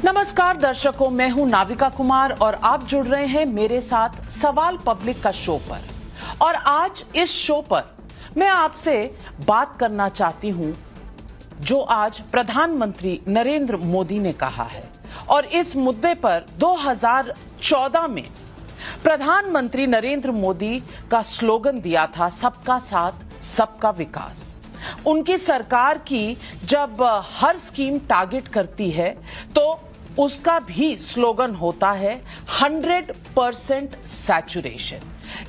नमस्कार दर्शकों, मैं हूं नाविका कुमार और आप जुड़ रहे हैं मेरे साथ सवाल पब्लिक का शो पर। और आज इस शो पर मैं आपसे बात करना चाहती हूं जो आज प्रधानमंत्री नरेंद्र मोदी ने कहा है। और इस मुद्दे पर 2014 में प्रधानमंत्री नरेंद्र मोदी का स्लोगन दिया था, सबका साथ सबका विकास। उनकी सरकार की जब हर स्कीम टारगेट करती है तो उसका भी स्लोगन होता है 100% सैचुरेशन।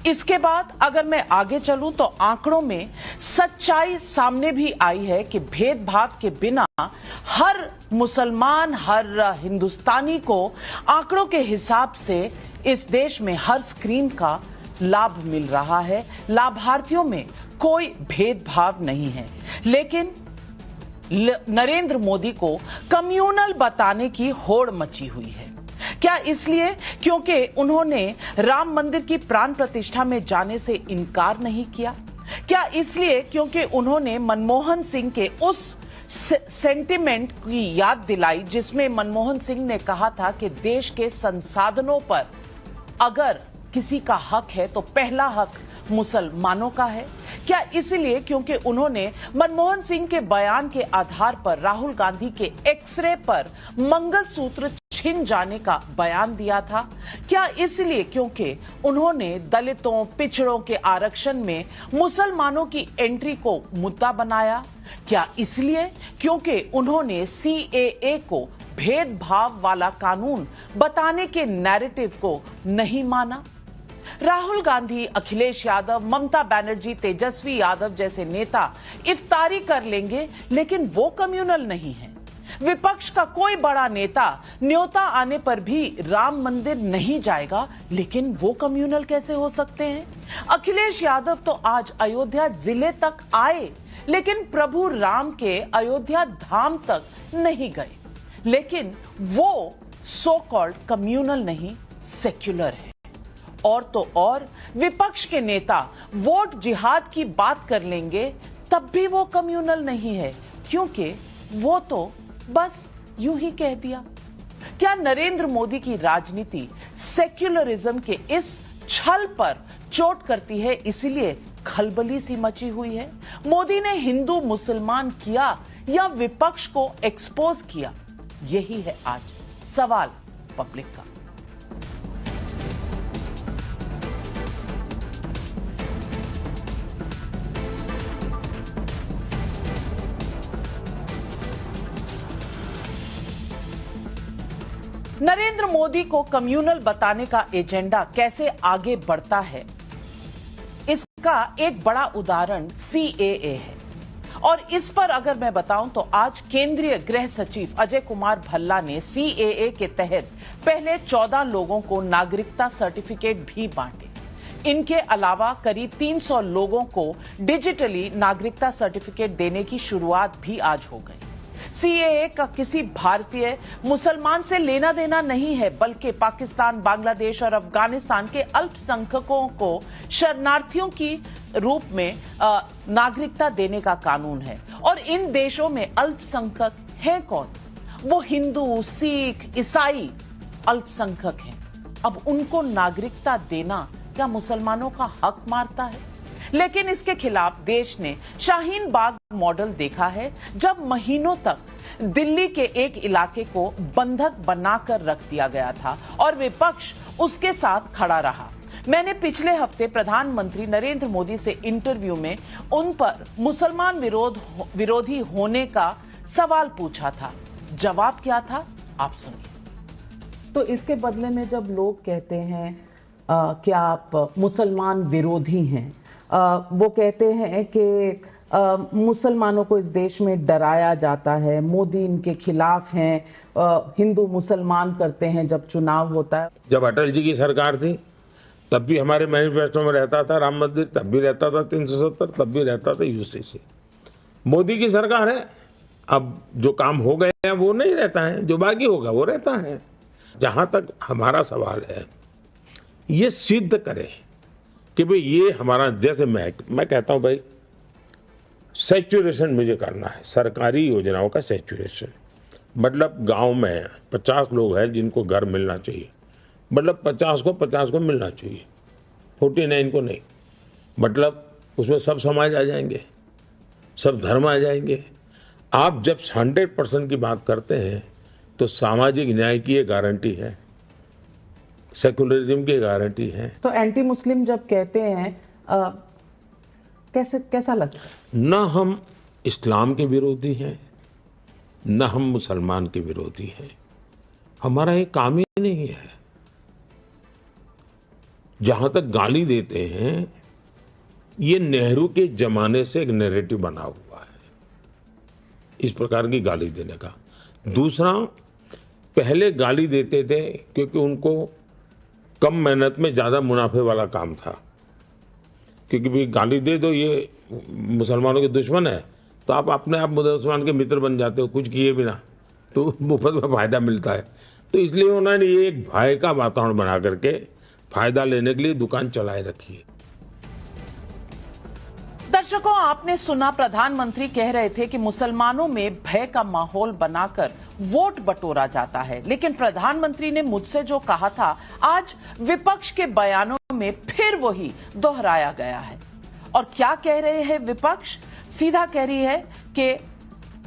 इसके बाद अगर मैं आगे चलूं तो आंकड़ों में सच्चाई सामने भी आई है कि भेदभाव के बिना हर मुसलमान, हर हिंदुस्तानी को आंकड़ों के हिसाब से इस देश में हर स्कीम का लाभ मिल रहा है। लाभार्थियों में कोई भेदभाव नहीं है। लेकिन नरेंद्र मोदी को कम्युनल बताने की होड़ मची हुई है। क्या इसलिए क्योंकि उन्होंने राम मंदिर की प्राण प्रतिष्ठा में जाने से इनकार नहीं किया? क्या इसलिए क्योंकि उन्होंने मनमोहन सिंह के उस सेंटिमेंट की याद दिलाई जिसमें मनमोहन सिंह ने कहा था कि देश के संसाधनों पर अगर किसी का हक है तो पहला हक मुसलमानों का है? क्या इसलिए क्योंकि उन्होंने मनमोहन सिंह के बयान के आधार पर राहुल गांधी के एक्सरे पर मंगलसूत्र छिन जाने का बयान दिया था? क्या इसलिए क्योंकि उन्होंने दलितों, पिछड़ों के आरक्षण में मुसलमानों की एंट्री को मुद्दा बनाया? क्या इसलिए क्योंकि उन्होंने CAA को भेदभाव वाला कानून बताने के नैरेटिव को नहीं माना? राहुल गांधी, अखिलेश यादव, ममता बनर्जी, तेजस्वी यादव जैसे नेता इफ्तारी कर लेंगे लेकिन वो कम्युनल नहीं है। विपक्ष का कोई बड़ा नेता न्योता आने पर भी राम मंदिर नहीं जाएगा लेकिन वो कम्युनल कैसे हो सकते हैं? अखिलेश यादव तो आज अयोध्या जिले तक आए लेकिन प्रभु राम के अयोध्या धाम तक नहीं गए। लेकिन वो सो कॉल्ड कम्युनल नहीं, सेक्युलर है। और तो और विपक्ष के नेता वोट जिहाद की बात कर लेंगे तब भी वो कम्युनल नहीं है क्योंकि वो तो बस यूं ही कह दिया। क्या नरेंद्र मोदी की राजनीति सेक्युलरिज्म के इस छल पर चोट करती है, इसीलिए खलबली सी मची हुई है? मोदी ने हिंदू मुसलमान किया या विपक्ष को एक्सपोज किया? यही है आज सवाल पब्लिक का। नरेंद्र मोदी को कम्युनल बताने का एजेंडा कैसे आगे बढ़ता है, इसका एक बड़ा उदाहरण CAA है। और इस पर अगर मैं बताऊं तो आज केंद्रीय गृह सचिव अजय कुमार भल्ला ने CAA के तहत पहले 14 लोगों को नागरिकता सर्टिफिकेट भी बांटे। इनके अलावा करीब 300 लोगों को डिजिटली नागरिकता सर्टिफिकेट देने की शुरुआत भी आज हो गई। CAA का किसी भारतीय मुसलमान से लेना देना नहीं है, बल्कि पाकिस्तान, बांग्लादेश और अफगानिस्तान के अल्पसंख्यकों को शरणार्थियों की रूप में नागरिकता देने का कानून है। और इन देशों में अल्पसंख्यक हैं कौन? वो हिंदू, सिख, ईसाई अल्पसंख्यक हैं। अब उनको नागरिकता देना क्या मुसलमानों का हक मारता है? लेकिन इसके खिलाफ देश ने शाहीन बाग मॉडल देखा है, जब महीनों तक दिल्ली के एक इलाके को बंधक बनाकर रख दिया गया था और विपक्ष उसके साथ खड़ा रहा। मैंने पिछले हफ्ते प्रधानमंत्री नरेंद्र मोदी से इंटरव्यू में उन पर मुसलमान विरोधी होने का सवाल पूछा था। जवाब क्या था, आप सुनिए। तो इसके बदले में जब लोग कहते हैं क्या आप मुसलमान विरोधी हैं, वो कहते हैं कि मुसलमानों को इस देश में डराया जाता है, मोदी इनके खिलाफ हैं, हिंदू मुसलमान करते हैं जब चुनाव होता है। जब अटल जी की सरकार थी तब भी हमारे मैनिफेस्टो में रहता था राम मंदिर, तब भी रहता था 370, तब भी रहता था UCC। मोदी की सरकार है, अब जो काम हो गए हैं वो नहीं रहता है, जो बाकी होगा वो रहता है। जहां तक हमारा सवाल है, ये सिद्ध करे कि भाई ये हमारा, जैसे मैं कहता हूं भाई सैचुरेशन मुझे करना है, सरकारी योजनाओं का सैचुरेशन। मतलब गांव में 50 लोग हैं जिनको घर मिलना चाहिए, मतलब 50 को मिलना चाहिए, 49 को नहीं। मतलब उसमें सब समाज आ जाएंगे, सब धर्म आ जाएंगे। आप जब 100% की बात करते हैं तो सामाजिक न्याय की ये गारंटी है, सेकुलरिज्म की गारंटी है। तो एंटी मुस्लिम जब कहते हैं कैसा लगता है? न हम इस्लाम के विरोधी हैं, न हम मुसलमान के विरोधी हैं, हमारा ये काम ही नहीं है। जहां तक गाली देते हैं, ये नेहरू के जमाने से एक नैरेटिव बना हुआ है इस प्रकार की गाली देने का। दूसरा, पहले गाली देते थे क्योंकि उनको कम मेहनत में ज्यादा मुनाफे वाला काम था, क्योंकि भी गाली दे दो ये मुसलमानों के दुश्मन है तो आप अपने आप मुसलमान के मित्र बन जाते हो, कुछ किए बिना, तो मुफ्त में फायदा मिलता है। तो इसलिए उन्होंने ये एक भय का वातावरण बना करके फायदा लेने के लिए दुकान चलाए रखी है। दर्शकों, आपने सुना, प्रधानमंत्री कह रहे थे कि मुसलमानों में भय का माहौल बनाकर वोट बटोरा जाता है, लेकिन प्रधानमंत्री ने मुझसे जो कहा था आज विपक्ष के बयानों में फिर वही दोहराया गया है। और क्या कह रहे हैं विपक्ष? सीधा कह रही है कि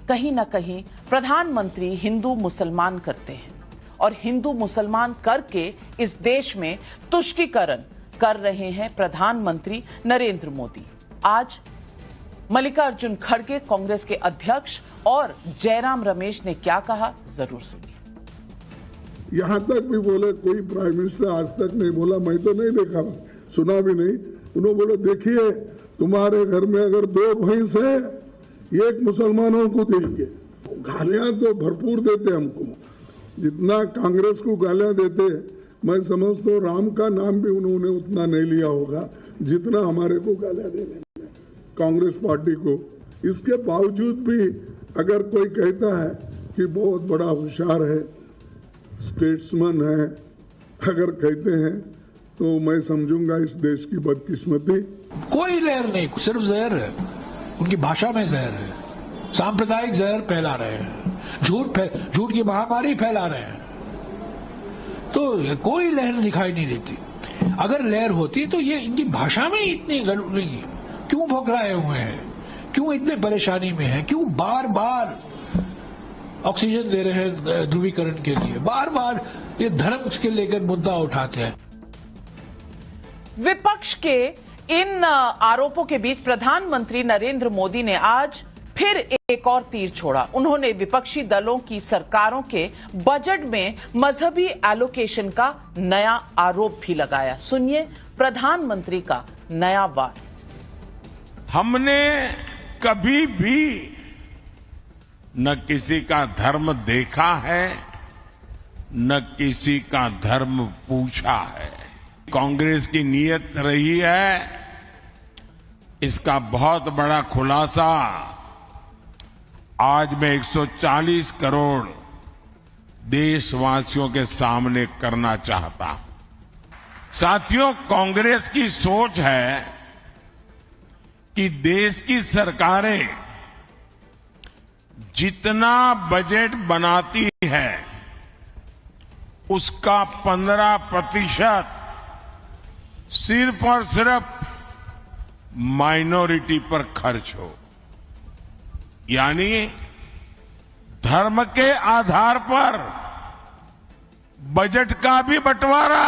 कहीं ना कहीं प्रधानमंत्री हिंदू मुसलमान करते हैं और हिंदू मुसलमान करके इस देश में तुष्टीकरण कर रहे हैं प्रधानमंत्री नरेंद्र मोदी। आज मल्लिकार्जुन खड़गे कांग्रेस के अध्यक्ष और जयराम रमेश ने क्या कहा, जरूर सुनिए। यहां तक भी बोले कोई प्राइम मिनिस्टर आज तक नहीं बोला, मैं तो नहीं देखा, सुना भी नहीं। उन्होंने बोले देखिए तुम्हारे घर में अगर 2 भैंस है, एक मुसलमानों को देंगे। गालियां तो भरपूर देते हमको, जितना कांग्रेस को गालियां देते, मैं समझता हूँ राम का नाम भी उन्होंने उतना नहीं लिया होगा जितना हमारे को गालियां देने में, कांग्रेस पार्टी को। इसके बावजूद भी अगर कोई कहता है कि बहुत बड़ा होशियार है, स्टेट्समैन है, अगर कहते हैं तो मैं समझूंगा इस देश की बदकिस्मती। कोई लहर नहीं, सिर्फ जहर है, उनकी भाषा में जहर है, सांप्रदायिक जहर फैला रहे हैं, झूठ की महामारी फैला रहे हैं। तो कोई लहर दिखाई नहीं देती। अगर लहर होती तो ये इनकी भाषा में इतनी गलती क्यों भोगराए हुए हैं, क्यों इतने परेशानी में हैं, क्यों बार बार ऑक्सीजन दे रहे हैं ध्रुवीकरण के लिए, बार बार ये धर्म के लेकर मुद्दा उठाते हैं। विपक्ष के इन आरोपों के बीच प्रधानमंत्री नरेंद्र मोदी ने आज फिर एक और तीर छोड़ा। उन्होंने विपक्षी दलों की सरकारों के बजट में मजहबी एलोकेशन का नया आरोप भी लगाया। सुनिए प्रधानमंत्री का नया वार। हमने कभी भी न किसी का धर्म देखा है, न किसी का धर्म पूछा है। कांग्रेस की नीयत रही है, इसका बहुत बड़ा खुलासा आज मैं 140 करोड़ देशवासियों के सामने करना चाहता हूं। साथियों, कांग्रेस की सोच है कि देश की सरकारें जितना बजट बनाती है उसका 15% सिर्फ और सिर्फ माइनॉरिटी पर खर्च हो, यानी धर्म के आधार पर बजट का भी बंटवारा,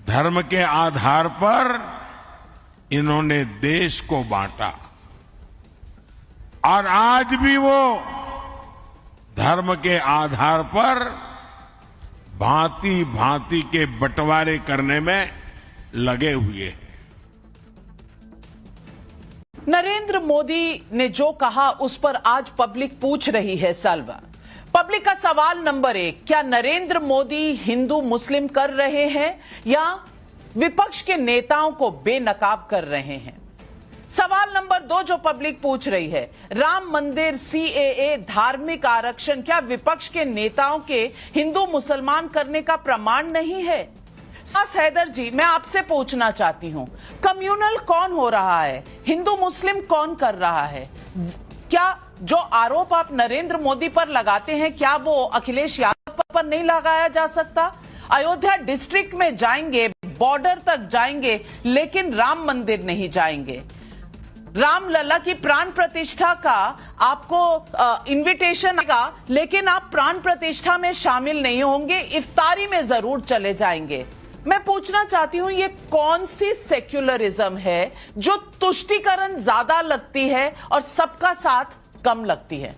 धर्म के आधार पर इन्होंने देश को बांटा और आज भी वो धर्म के आधार पर भांति भांति के बंटवारे करने में लगे हुए हैं। नरेंद्र मोदी ने जो कहा उस पर आज पब्लिक पूछ रही है सवाल। पब्लिक का सवाल नंबर 1, क्या नरेंद्र मोदी हिंदू मुस्लिम कर रहे हैं या विपक्ष के नेताओं को बेनकाब कर रहे हैं? सवाल नंबर 2 जो पब्लिक पूछ रही है, राम मंदिर, सीएए, धार्मिक आरक्षण क्या विपक्ष के नेताओं के हिंदू मुसलमान करने का प्रमाण नहीं है? हैदर जी, मैं आपसे पूछना चाहती हूं, कम्युनल कौन हो रहा है, हिंदू मुस्लिम कौन कर रहा है? क्या जो आरोप आप नरेंद्र मोदी पर लगाते हैं, क्या वो अखिलेश यादव पर नहीं लगाया जा सकता? अयोध्या डिस्ट्रिक्ट में जाएंगे, बॉर्डर तक जाएंगे, लेकिन राम मंदिर नहीं जाएंगे। रामलला की प्राण प्रतिष्ठा का आपको इनविटेशन आएगा, लेकिन आप प्राण प्रतिष्ठा में शामिल नहीं होंगे, इफ्तारी में जरूर चले जाएंगे। मैं पूछना चाहती हूं, ये कौन सी सेक्युलरिज्म है जो तुष्टीकरण ज्यादा लगती है और सबका साथ कम लगती है?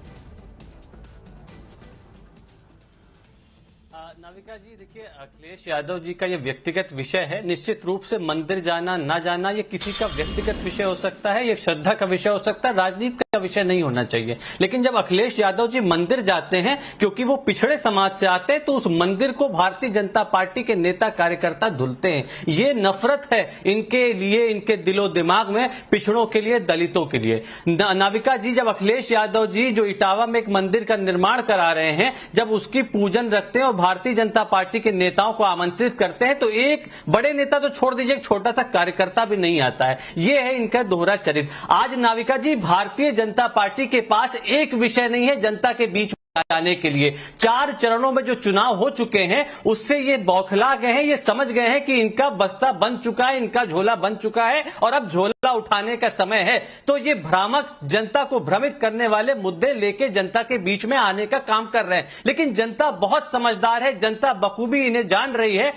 नाविका जी, देखिए, अखिलेश यादव जी का ये व्यक्तिगत विषय है। निश्चित रूप से मंदिर जाना ना जाना ये किसी का व्यक्तिगत विषय हो सकता है, ये श्रद्धा का विषय हो सकता है, राजनीति का विषय नहीं होना चाहिए। लेकिन जब अखिलेश यादव जी मंदिर जाते हैं क्योंकि वो पिछड़े समाज से आते हैं, तो उस मंदिर को भारतीय जनता पार्टी के नेता कार्यकर्ता धुलते हैं। ये नफरत है इनके लिए, इनके दिलो दिमाग में, पिछड़ों के लिए, दलितों के लिए। नाविका जी, जब अखिलेश यादव जी जो इटावा में एक मंदिर का निर्माण करा रहे हैं, जब उसकी पूजन रखते हैं और भारतीय जनता पार्टी के नेताओं को आमंत्रित करते हैं, तो एक बड़े नेता तो छोड़ दीजिए, एक छोटा सा कार्यकर्ता भी नहीं आता है। यह है इनका दोहरा चरित्र। आज नाविका जी, भारतीय जनता पार्टी के पास एक विषय नहीं है जनता के बीच आने के लिए। 4 चरणों में जो चुनाव हो चुके हैं उससे ये बौखला गए हैं, ये समझ गए हैं कि इनका बस्ता बन चुका है, इनका झोला बन चुका है और अब झोला उठाने का समय है। तो ये भ्रामक, जनता को भ्रमित करने वाले मुद्दे लेके जनता के बीच में आने का काम कर रहे हैं। लेकिन जनता बहुत समझदार है, जनता बखूबी इन्हें जान रही है।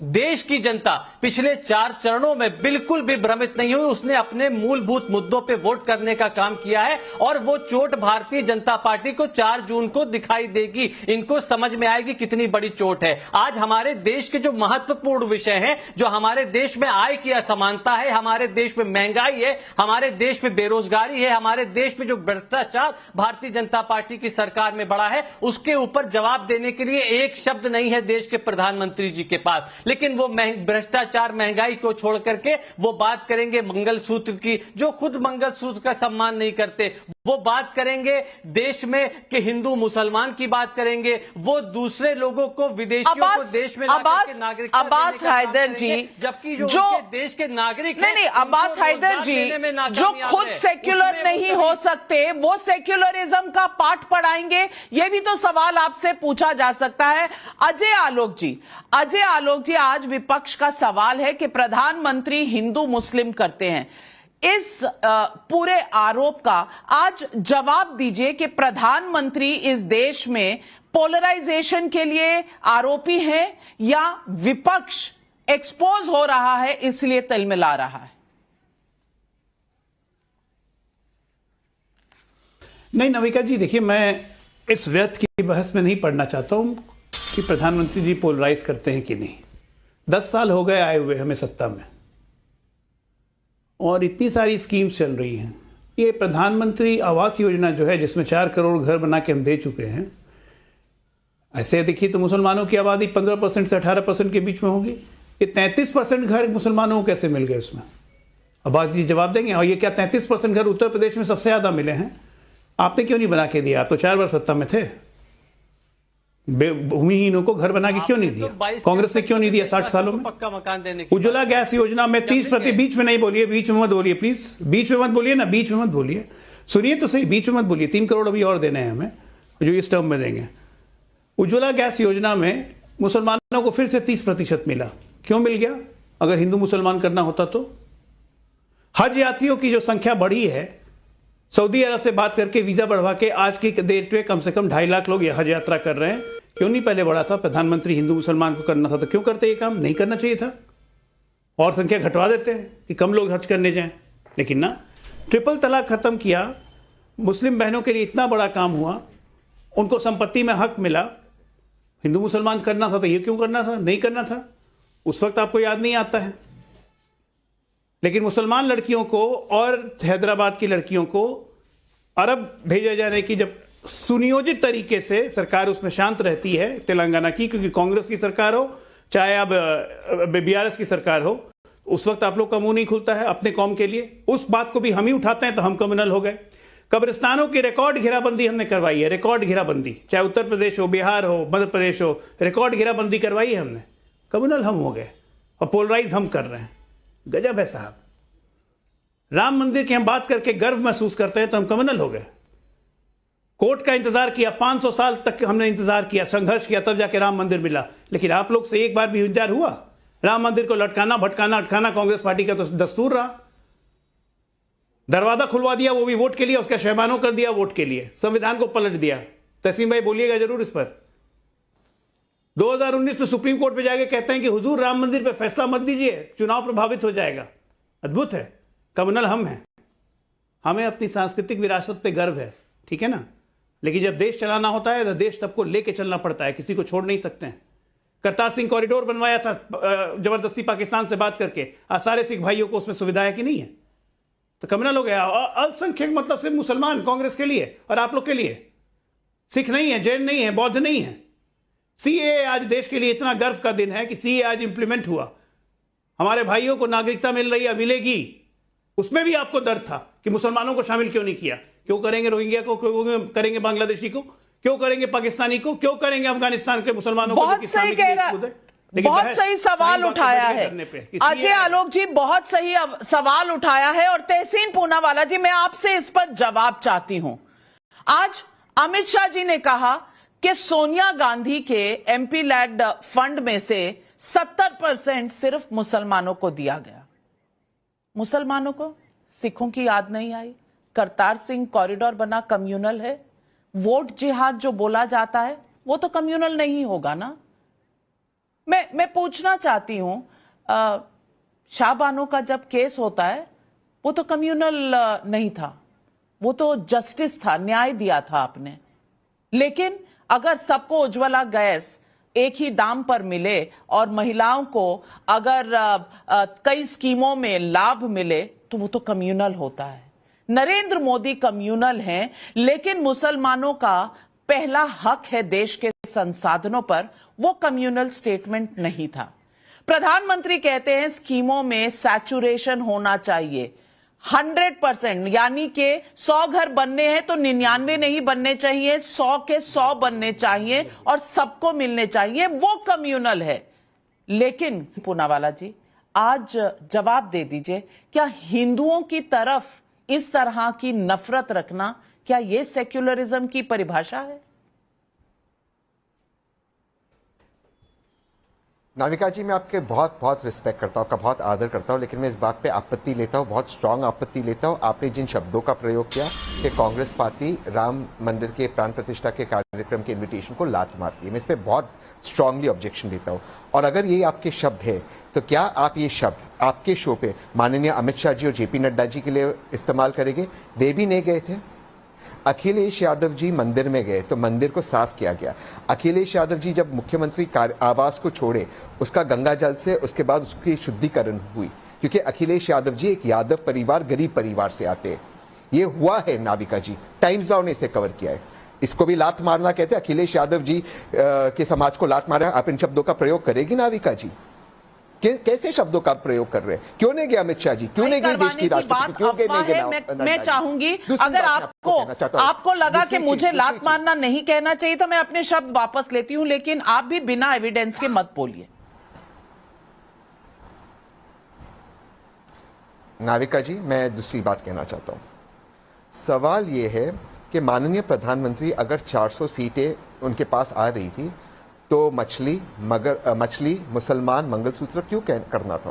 देश की जनता पिछले 4 चरणों में बिल्कुल भी भ्रमित नहीं हुई, उसने अपने मूलभूत मुद्दों पे वोट करने का काम किया है और वो चोट भारतीय जनता पार्टी को 4 जून को दिखाई देगी। इनको समझ में आएगी कितनी बड़ी चोट है। आज हमारे देश के जो महत्वपूर्ण विषय हैं, जो हमारे देश में आय की असमानता है, हमारे देश में महंगाई है, हमारे देश में बेरोजगारी है, हमारे देश में जो भ्रष्टाचार भारतीय जनता पार्टी की सरकार में बढ़ा है, उसके ऊपर जवाब देने के लिए एक शब्द नहीं है देश के प्रधानमंत्री जी के पास। लेकिन वो भ्रष्टाचार, महंगाई को छोड़ करके वो बात करेंगे मंगलसूत्र की, जो खुद मंगलसूत्र का सम्मान नहीं करते। वो बात करेंगे देश में कि हिंदू मुसलमान की बात करेंगे, वो दूसरे लोगों को, विदेशियों को देश में लाकर नागरिकता अब्बास हैदर जी, जबकि जो देश के नागरिक नहीं, अब्बास हैदर जी जो खुद सेक्युलर नहीं हो सकते, वो सेक्युलरिज्म का पाठ पढ़ाएंगे, ये भी तो सवाल आपसे पूछा जा सकता है। अजय आलोक जी, आज विपक्ष का सवाल है कि प्रधानमंत्री हिंदू मुस्लिम करते हैं। इस पूरे आरोप का आज जवाब दीजिए कि प्रधानमंत्री इस देश में पोलराइजेशन के लिए आरोपी हैं या विपक्ष एक्सपोज हो रहा है इसलिए तिलमिला रहा है? नहीं नविका जी, देखिए, मैं इस व्यर्थ की बहस में नहीं पढ़ना चाहता हूं कि प्रधानमंत्री जी पोलराइज करते हैं कि नहीं। 10 साल हो गए आए हुए हमें सत्ता में और इतनी सारी स्कीम्स चल रही हैं। ये प्रधानमंत्री आवास योजना जो है, जिसमें 4 करोड़ घर बना के हम दे चुके हैं, ऐसे देखिए तो मुसलमानों की आबादी 15% से 18% के बीच में होगी। ये 33% घर मुसलमानों को कैसे मिल गए उसमें? अब्बास जी जवाब देंगे। और ये क्या 33% घर उत्तर प्रदेश में सबसे ज्यादा मिले हैं? आपने क्यों नहीं बना के दिया? आप तो 4 बार सत्ता में थे। भूमिहीनों को घर बना के क्यों नहीं दिया? कांग्रेस ने क्यों नहीं दिया 60 सालों में? पक्का मकान देने की उज्ज्वला गैस योजना में 30%, बीच में नहीं बोलिए, बीच में मत बोलिए प्लीज, बीच में मत बोलिए ना, बीच में मत बोलिए, सुनिए तो सही, बीच में मत बोलिए। 3 करोड़ अभी और देने हैं हमें, जो इस टर्म में देंगे। उज्ज्वला गैस योजना में मुसलमानों को फिर से 30% मिला। क्यों मिल गया? अगर हिंदू मुसलमान करना होता तो। हज यात्रियों की जो संख्या बढ़ी है, सऊदी अरब से बात करके वीजा बढ़वा के आज की डेट में कम से कम 2.5 लाख लोग हज यात्रा कर रहे हैं। क्यों नहीं पहले बढ़ा था? प्रधानमंत्री हिंदू मुसलमान को करना था तो क्यों करते? ये काम नहीं करना चाहिए था, और संख्या घटवा देते हैं कि कम लोग हज करने जाएं। लेकिन ना, ट्रिपल तलाक खत्म किया, मुस्लिम बहनों के लिए इतना बड़ा काम हुआ, उनको संपत्ति में हक मिला। हिंदू मुसलमान करना था तो ये क्यों करना था? नहीं करना था। उस वक्त आपको याद नहीं आता है। लेकिन मुसलमान लड़कियों को और हैदराबाद की लड़कियों को अरब भेजा जाने की जब सुनियोजित तरीके से सरकार उसमें शांत रहती है, तेलंगाना की, क्योंकि कांग्रेस की सरकार हो चाहे अब बीआरएस की सरकार हो, उस वक्त आप लोग का मुंह नहीं खुलता है अपने कौम के लिए। उस बात को भी हम ही उठाते हैं तो हम कम्युनल हो गए। कब्रिस्तानों की रिकॉर्ड घेराबंदी हमने करवाई है, रिकॉर्ड घेराबंदी, चाहे उत्तर प्रदेश हो, बिहार हो, मध्य प्रदेश हो, रिकॉर्ड घेराबंदी करवाई है हमने। कम्युनल हम हो गए और पोलराइज हम कर रहे हैं। गजब है साहब। राम मंदिर की हम बात करके गर्व महसूस करते हैं तो हम कम्युनल हो गए। कोर्ट का इंतजार किया, 500 साल तक हमने इंतजार किया, संघर्ष किया, तब जाके राम मंदिर मिला। लेकिन आप लोग से एक बार भी इंतजार हुआ? राम मंदिर को लटकाना, भटकाना, अटकाना कांग्रेस पार्टी का तो दस्तूर रहा। दरवाजा खुलवा दिया, वो भी वोट के लिए, उसका शहबानो कर दिया वोट के लिए, संविधान को पलट दिया। तहसीन भाई बोलिएगा जरूर इस पर। 2019 में सुप्रीम कोर्ट पे जाके कहते हैं कि हुजूर राम मंदिर पे फैसला मत दीजिए, चुनाव प्रभावित हो जाएगा। अद्भुत है। कम्युनल हम हैं, हमें अपनी सांस्कृतिक विरासत पे गर्व है, ठीक है ना। लेकिन जब देश चलाना होता है तो देश सबको लेके चलना पड़ता है, किसी को छोड़ नहीं सकते हैं। करतार सिंह कॉरिडोर बनवाया था जबरदस्ती पाकिस्तान से बात करके, आज सारे सिख भाइयों को उसमें सुविधा है कि नहीं है? तो कम्युनल हो गया। अल्पसंख्यक मतलब सिर्फ मुसलमान कांग्रेस के लिए और आप लोग के लिए, सिख नहीं है, जैन नहीं है, बौद्ध नहीं है। सीए आज देश के लिए इतना गर्व का दिन है कि सीए आज इंप्लीमेंट हुआ, हमारे भाइयों को नागरिकता मिल रही है, मिलेगी। उसमें भी आपको डर था कि मुसलमानों को शामिल क्यों नहीं किया। क्यों करेंगे रोहिंग्या को, क्यों करेंगे बांग्लादेशी को, क्यों करेंगे पाकिस्तानी को, क्यों करेंगे अफगानिस्तान के मुसलमानों को? बहुत सही कह रहा, बहुत सही सवाल उठाया है अजय आलोक जी, बहुत सही सवाल उठाया है। और तहसीन पूनावाला जी, मैं आपसे इस पर जवाब चाहती हूं। आज अमित शाह जी ने कहा कि सोनिया गांधी के एमपी लैड फंड में से 70% सिर्फ मुसलमानों को दिया गया। मुसलमानों को, सिखों की याद नहीं आई। करतार सिंह कॉरिडोर बना कम्युनल है। वोट जिहाद जो बोला जाता है वो तो कम्युनल नहीं होगा ना। मैं पूछना चाहती हूं, शाहबानो का जब केस होता है वो तो कम्युनल नहीं था, वो तो जस्टिस था, न्याय दिया था आपने। लेकिन अगर सबको उज्ज्वला गैस एक ही दाम पर मिले और महिलाओं को अगर कई स्कीमों में लाभ मिले तो वो तो कम्युनल होता है। नरेंद्र मोदी कम्युनल हैं, लेकिन मुसलमानों का पहला हक है देश के संसाधनों पर, वो कम्युनल स्टेटमेंट नहीं था। प्रधानमंत्री कहते हैं स्कीमों में सैचुरेशन होना चाहिए 100%, यानी कि 100 घर बनने हैं तो 99 नहीं बनने चाहिए, 100 के 100 बनने चाहिए और सबको मिलने चाहिए, वो कम्युनल है। लेकिन पूनावाला जी, आज जवाब दे दीजिए, क्या हिंदुओं की तरफ इस तरह की नफरत रखना, क्या यह सेक्युलरिज्म की परिभाषा है? नाविका जी, मैं आपके बहुत बहुत रिस्पेक्ट करता हूँ, आपका बहुत आदर करता हूँ, लेकिन मैं इस बात पे आपत्ति लेता हूँ, बहुत स्ट्रांग आपत्ति लेता हूँ। आपने जिन शब्दों का प्रयोग किया कि कांग्रेस पार्टी राम मंदिर के प्राण प्रतिष्ठा के कार्यक्रम के इन्विटेशन को लात मारती है, मैं इस पर बहुत स्ट्रांगली ऑब्जेक्शन देता हूँ। और अगर ये आपके शब्द है तो क्या आप ये शब्द आपके शो पे माननीय अमित शाह जी और जेपी नड्डा जी के लिए इस्तेमाल करेंगे? वे भी नहीं गए थे। अखिलेश यादव जी मंदिर में गए तो मंदिर को साफ किया गया। अखिलेश यादव जी जब मुख्यमंत्री आवास को छोड़े, उसका गंगा जल से उसके बाद उसकी शुद्धिकरण हुई, क्योंकि अखिलेश यादव जी एक यादव परिवार, गरीब परिवार से आते हैं। ये हुआ है नाविका जी, टाइम्स नाउ ने इसे कवर किया है। इसको भी लात मारना कहते हैं। अखिलेश यादव जी के समाज को लात मारा। आप इन शब्दों का प्रयोग करेगी नाविका जी? कैसे शब्दों का प्रयोग कर रहे हैं? क्यों नहीं गए अमित शाह जी? क्यों नहीं गए देश की राष्ट्रपति? क्यों नहीं? मैं चाहूंगी अगर आपको लगा कि मुझे लात मारना नहीं कहना चाहिए तो मैं अपने शब्द वापस लेती हूं, लेकिन आप भी बिना एविडेंस के मत बोलिए। नाविका जी, मैं दूसरी बात कहना चाहता हूं। सवाल यह है कि माननीय प्रधानमंत्री अगर 400 सीटें उनके पास आ रही थी तो मछली मुसलमान मंगलसूत्र क्यों करना था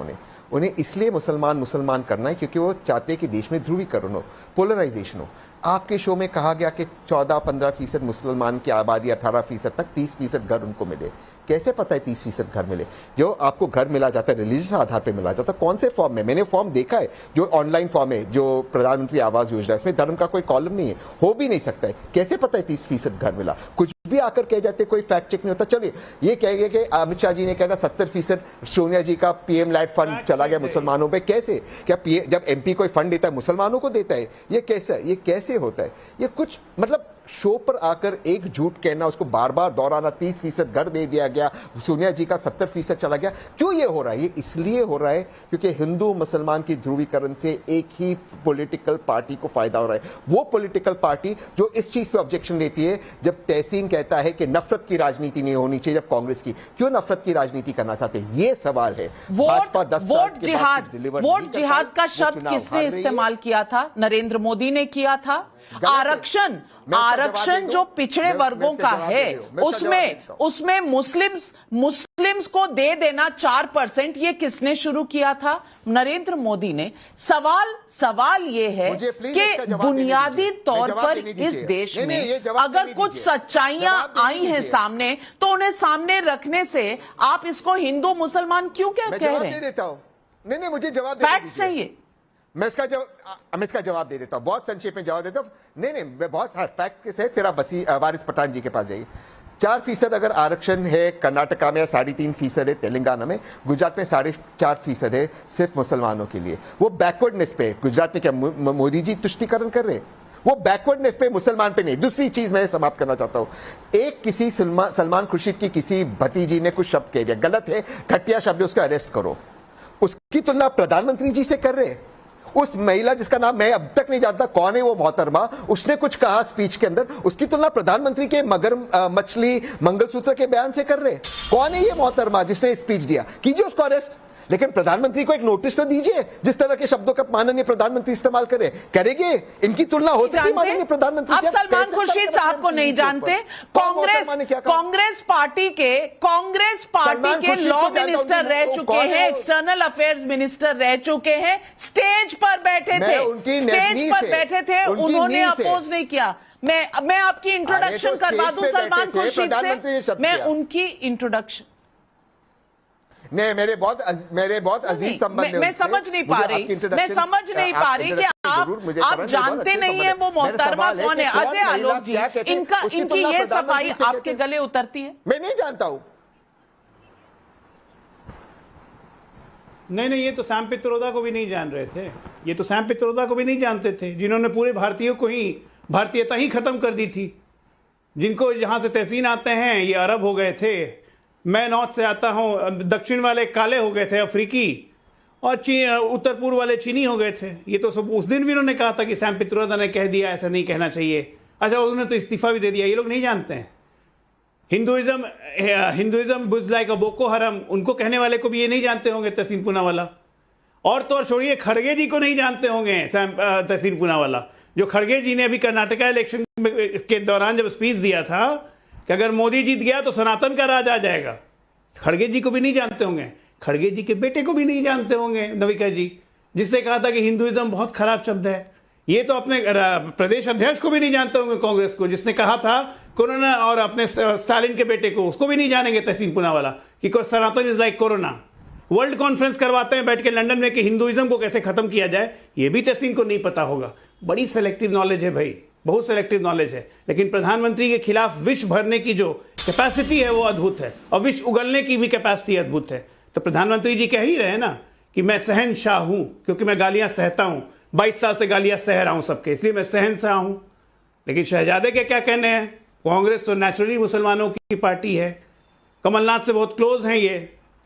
उन्हें इसलिए मुसलमान करना है क्योंकि वो चाहते हैं कि देश में ध्रुवीकरण हो, पोलराइजेशन हो। आपके शो में कहा गया कि 14-15% मुसलमान की आबादी 18% तक 30% घर उनको मिले। कैसे पता है 30% घर मिले? जो आपको घर मिला जाता है रिलीजियस आधार पर मिला जाता है, कौन से फॉर्म में? मैंने फॉर्म देखा है जो ऑनलाइन फॉर्म है, जो प्रधानमंत्री आवास योजना, इसमें धर्म का कोई कॉलम नहीं है, हो भी नहीं सकता है। कैसे पता है 30% घर मिला? कुछ भी आकर कह जाते, कोई फैक्ट चेक नहीं होता। चलिए ये कहेंगे कि अमित शाह जी ने कहा 70% सोनिया जी का पीएम लैड फंड चला गया मुसलमानों पे। कैसे? क्या जब एमपी कोई फंड देता है मुसलमानों को देता है? ये कैसे होता है? ये कुछ मतलब शो पर आकर एक झूठ कहना, उसको बार बार दोहराना, 30% घर दे दिया गया, सोनिया जी का 70% चला गया। क्यों ये हो रहा है? ये इसलिए हो रहा है क्योंकि हिंदू मुसलमान की ध्रुवीकरण से एक ही पॉलिटिकल पार्टी को फायदा हो रहा है। वो पॉलिटिकल पार्टी जो इस चीज पे ऑब्जेक्शन लेती है, जब तहसीन कहता है कि नफरत की राजनीति नहीं होनी चाहिए, जब कांग्रेस की, क्यों नफरत की राजनीति करना चाहते हैं? ये सवाल है। वोट जिहाद का शब्द किसने इस्तेमाल किया था? नरेंद्र मोदी ने किया था। आरक्षण जो पिछड़े वर्गों का है उसमें मुस्लिम्स को दे देना 4%, ये किसने शुरू किया था? नरेंद्र मोदी ने। सवाल ये है कि बुनियादी तौर पर इस देश में अगर कुछ सच्चाइयां आई हैं सामने, तो उन्हें सामने रखने से आप इसको हिंदू मुसलमान क्यों क्या कह रहे हैं? नहीं, मुझे जवाब दे दीजिए। फैक्ट सही है। मैं इसका जवाब दे देता हूं, बहुत संक्षेप में जवाब देता हूं। नहीं, मैं बहुत फैक्ट के साथ, फिर आप वारिस पठान जी के पास जाइए। 4% अगर आरक्षण है कर्नाटका में, 3.5% है तेलंगाना में, गुजरात में 4.5% है सिर्फ मुसलमानों के लिए। वो बैकवर्डनेस पे गुजरात में क्या मोदी जी तुष्टिकरण कर रहे हैं? वो बैकवर्डनेस पे, मुसलमान पे नहीं। दूसरी चीज मैं समाप्त करना चाहता हूं, एक किसी सलमान खुर्शीद की किसी भतीजी ने कुछ शब्द कह दिया, गलत है, घटिया शब्द, उसको अरेस्ट करो। उसकी तुलना प्रधानमंत्री जी से कर रहे हैं। उस महिला जिसका नाम मैं अब तक नहीं जानता कौन है वो मोहतरमा, उसने कुछ कहा स्पीच के अंदर, उसकी तुलना प्रधानमंत्री के मगर मछली मंगलसूत्र के बयान से कर रहे हैं। कौन है ये मोहतरमा जिसने स्पीच दिया? कीजिए उसको अरेस्ट, लेकिन प्रधानमंत्री को एक नोटिस तो दीजिए। जिस तरह के शब्दों का माननीय प्रधानमंत्री इस्तेमाल करेंगे, इनकी तुलना हो सकती है माननीय प्रधानमंत्री से? आप सलमान खुर्शीद साहब को नहीं जानते? कांग्रेस पार्टी के लॉ मिनिस्टर रह चुके हैं, एक्सटर्नल अफेयर्स मिनिस्टर रह चुके हैं, स्टेज पर बैठे थे, उन्होंने अपोज नहीं किया। मैं आपकी इंट्रोडक्शन करवा दूं सलमान खुर्शीद से, मैं उनकी इंट्रोडक्शन नहीं, मेरे बहुत अजीज संबंध मैं समझ नहीं पा रही कि आप जानते नहीं है वो मोहतरमा कौन है। अजय आलोक जी, इनकी ये सफाई आपके गले उतरती है? मैं नहीं जानता हूं। नहीं, ये तो सैम पित्रोदा को भी नहीं जान रहे थे। ये तो सैम पित्रोदा को भी नहीं जानते थे, जिन्होंने पूरे भारतीयों को ही भारतीयता ही खत्म कर दी थी। जिनको जहां से तहसीन आते हैं ये अरब हो गए थे, मैं नॉर्थ से आता हूं, दक्षिण वाले काले हो गए थे अफ्रीकी, और उत्तर पूर्व वाले चीनी हो गए थे। ये तो सब उस दिन भी उन्होंने कहा था कि सैम पित्रोदा ने कह दिया ऐसा नहीं कहना चाहिए। अच्छा, उन्होंने तो इस्तीफा भी दे दिया। ये लोग नहीं जानते हैं हिंदुइज्म बुज लाइक अ बोको हरम, उनको कहने वाले को भी ये नहीं जानते होंगे तहसीन पूनावाला। और तो और छोड़िए, खड़गे जी को नहीं जानते होंगे तहसीन पूनावाला, जो खड़गे जी ने अभी कर्नाटका इलेक्शन के दौरान जब स्पीच दिया था कि अगर मोदी जीत गया तो सनातन का राज आ जाएगा, खड़गे जी को भी नहीं जानते होंगे। खड़गे जी के बेटे को भी नहीं जानते होंगे, नविका जी, जिसने कहा था कि हिंदुइज्म बहुत खराब शब्द है। ये तो अपने प्रदेश अध्यक्ष को भी नहीं जानते होंगे कांग्रेस को, जिसने कहा था कोरोना, और अपने स्टालिन के बेटे को, उसको भी नहीं जानेंगे तहसीन पूनावाला कि Sanatan is like corona. World conference करवाते हैं बैठ के लंदन में कि हिंदुइज्म को कैसे खत्म किया जाए, ये भी तहसीन को नहीं पता होगा। बड़ी सेलेक्टिव नॉलेज है भाई, बहुत सेलेक्टिव नॉलेज है। लेकिन प्रधानमंत्री के खिलाफ विष भरने की जो कैपेसिटी है वो अद्भुत है, और विष उगलने की भी कैपेसिटी अद्भुत है। तो प्रधानमंत्री जी कह ही रहे हैं ना कि मैं सहनशाह हूं, क्योंकि मैं गालियां सहता हूं, 22 साल से गालियां सह रहा हूं सबके, इसलिए मैं सहनशाह हूं। लेकिन शहजादे के क्या कहने हैं? कांग्रेस तो नेचुरली मुसलमानों की पार्टी है, कमलनाथ से बहुत क्लोज हैं ये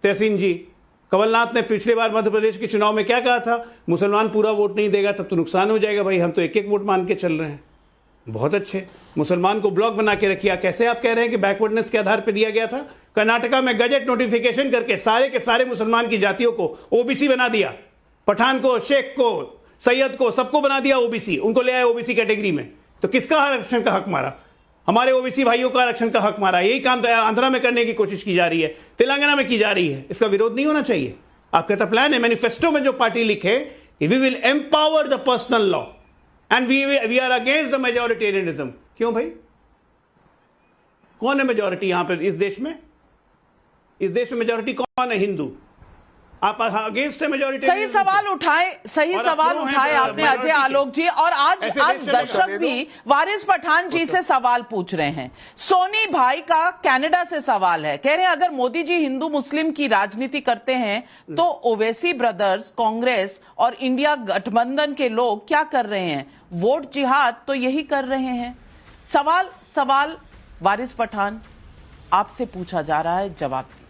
तहसीन जी। कमलनाथ ने पिछली बार मध्य प्रदेश के चुनाव में क्या कहा था? मुसलमान पूरा वोट नहीं देगा तब तो नुकसान हो जाएगा। भाई, हम तो एक एक वोट मान के चल रहे हैं। बहुत अच्छे, मुसलमान को ब्लॉक बना के रखिए। कैसे आप कह रहे हैं कि बैकवर्डनेस के आधार पर दिया गया था? कर्नाटका में गजट नोटिफिकेशन करके सारे के सारे मुसलमान की जातियों को ओबीसी बना दिया, पठान को, शेख को, सैयद को, सबको बना दिया ओबीसी, उनको ले आए ओबीसी कैटेगरी में। तो किसका आरक्षण का हक मारा? हमारे ओबीसी भाइयों का आरक्षण का हक मारा। यही काम आंध्रा में करने की कोशिश की जा रही है, तेलंगाना में की जा रही है। इसका विरोध नहीं होना चाहिए। आपका तो प्लान है, मैनिफेस्टो में जो पार्टी लिखे, we will empower the personal law and we are against the majoritarianism. क्यों भाई? कौन है मेजोरिटी यहां पर इस देश में? इस देश में मेजोरिटी कौन है? हिंदू। आप अगेंस्ट है मेजोरिटी? सही सवाल उठाए आपने अजय आलोक जी। और आज दर्शक भी वारिस पठान जी से सवाल पूछ रहे हैं। सोनी भाई का कनाडा से सवाल है, कह रहे हैं अगर मोदी जी हिंदू मुस्लिम की राजनीति करते हैं तो ओवैसी ब्रदर्स, कांग्रेस और इंडिया गठबंधन के लोग क्या कर रहे हैं? वोट जिहाद तो यही कर रहे हैं। सवाल वारिस पठान आपसे पूछा जा रहा है, जवाब दीजिए।